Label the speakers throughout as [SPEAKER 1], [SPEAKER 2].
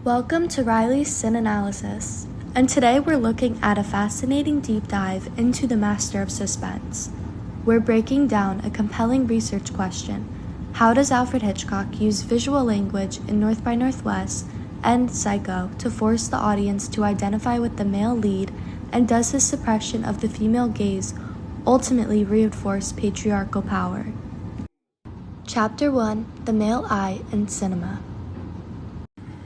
[SPEAKER 1] Welcome to Riley's Sin Analysis, and today we're looking at a fascinating deep dive into the master of suspense. We're breaking down a compelling research question: how does Alfred Hitchcock use visual language in North by Northwest and Psycho to force the audience to identify with the male lead, and does his suppression of the female gaze ultimately reinforce patriarchal power? Chapter 1: The Male Eye in Cinema.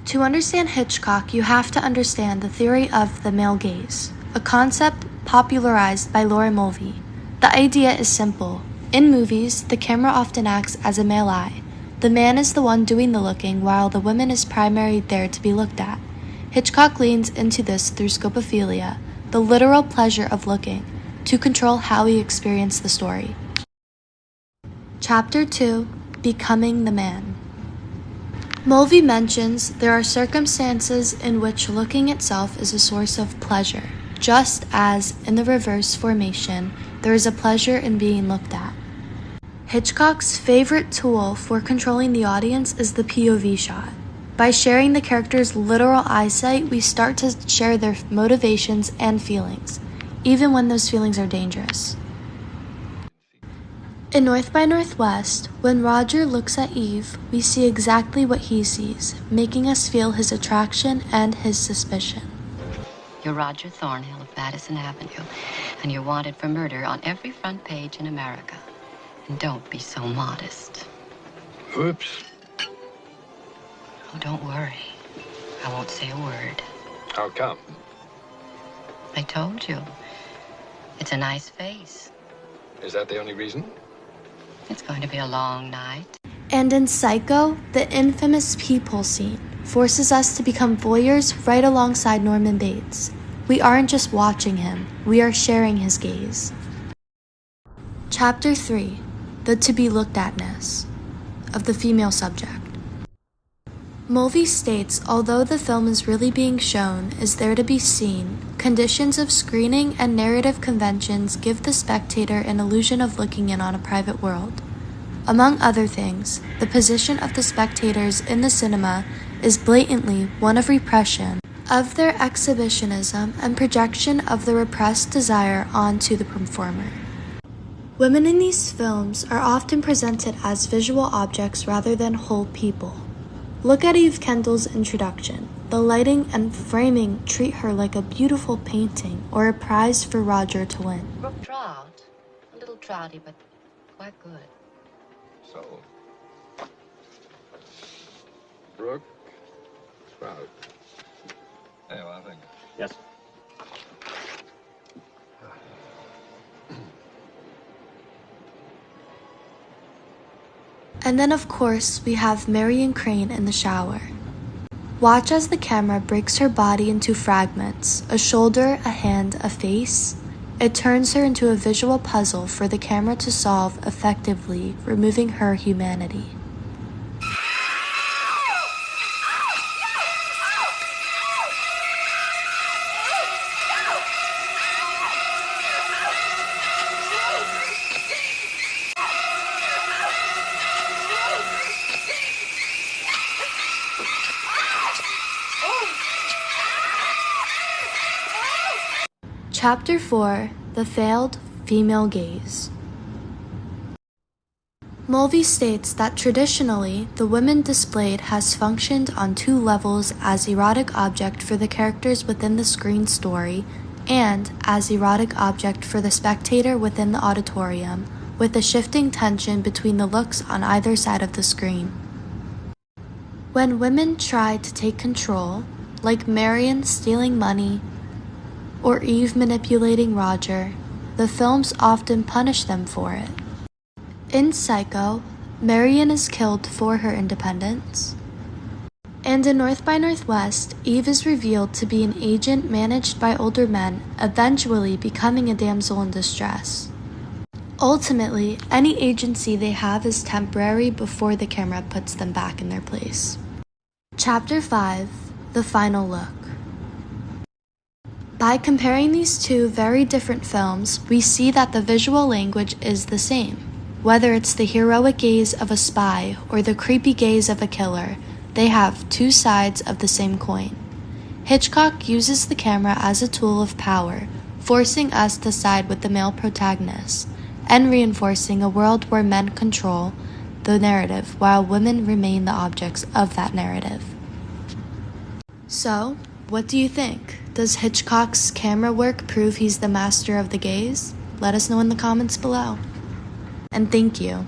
[SPEAKER 1] To understand Hitchcock, you have to understand the theory of the male gaze, a concept popularized by Laura Mulvey. The idea is simple. In movies, the camera often acts as a male eye. The man is the one doing the looking, while the woman is primarily there to be looked at. Hitchcock leans into this through scopophilia, the literal pleasure of looking, to control how we experience the story. Chapter 2: Becoming the Man. Mulvey mentions there are circumstances in which looking itself is a source of pleasure, just as, in the reverse formation, there is a pleasure in being looked at. Hitchcock's favorite tool for controlling the audience is the POV shot. By sharing the character's literal eyesight, we start to share their motivations and feelings, even when those feelings are dangerous. In North by Northwest, when Roger looks at Eve, we see exactly what he sees, making us feel his attraction and his suspicion.
[SPEAKER 2] You're Roger Thornhill of Madison Avenue, and you're wanted for murder on every front page in America. And don't be so modest.
[SPEAKER 3] Oops.
[SPEAKER 2] Oh, don't worry. I won't say a word.
[SPEAKER 3] How come?
[SPEAKER 2] I told you. It's a nice face.
[SPEAKER 3] Is that the only reason?
[SPEAKER 2] It's going to be a long night.
[SPEAKER 1] And in Psycho, the infamous peephole scene forces us to become voyeurs right alongside Norman Bates. We aren't just watching him, we are sharing his gaze. Chapter 3: The to-be-looked-atness of the female subject. Mulvey states although the film is really being shown is there to be seen, conditions of screening and narrative conventions give the spectator an illusion of looking in on a private world. Among other things, the position of the spectators in the cinema is blatantly one of repression of their exhibitionism and projection of the repressed desire onto the performer. Women in these films are often presented as visual objects rather than whole people. Look at Eve Kendall's introduction. The lighting and framing treat her like a beautiful painting or a prize for Roger to win.
[SPEAKER 2] Brook trout. A little trouty, but quite good.
[SPEAKER 3] So, Brooke, Trout. Hey, well, I think.
[SPEAKER 4] Yes.
[SPEAKER 1] And then of course we have Marion Crane in the shower. Watch as the camera breaks her body into fragments, a shoulder, a hand, a face. It turns her into a visual puzzle for the camera to solve effectively, removing her humanity. Chapter 4: The Failed Female Gaze. Mulvey states that traditionally, the woman displayed has functioned on two levels: as erotic object for the characters within the screen story, and as erotic object for the spectator within the auditorium, with a shifting tension between the looks on either side of the screen. When women try to take control, like Marion stealing money, or Eve manipulating Roger, the films often punish them for it. In Psycho, Marion is killed for her independence. And in North by Northwest, Eve is revealed to be an agent managed by older men, eventually becoming a damsel in distress. Ultimately, any agency they have is temporary before the camera puts them back in their place. Chapter 5: The Final Look. By comparing these two very different films, we see that the visual language is the same. Whether it's the heroic gaze of a spy or the creepy gaze of a killer, They have two sides of the same coin. Hitchcock uses the camera as a tool of power, forcing us to side with the male protagonist, and reinforcing a world where men control the narrative while women remain the objects of that narrative. So, what do you think? Does Hitchcock's camera work prove he's the master of the gaze? Let us know in the comments below. And thank you.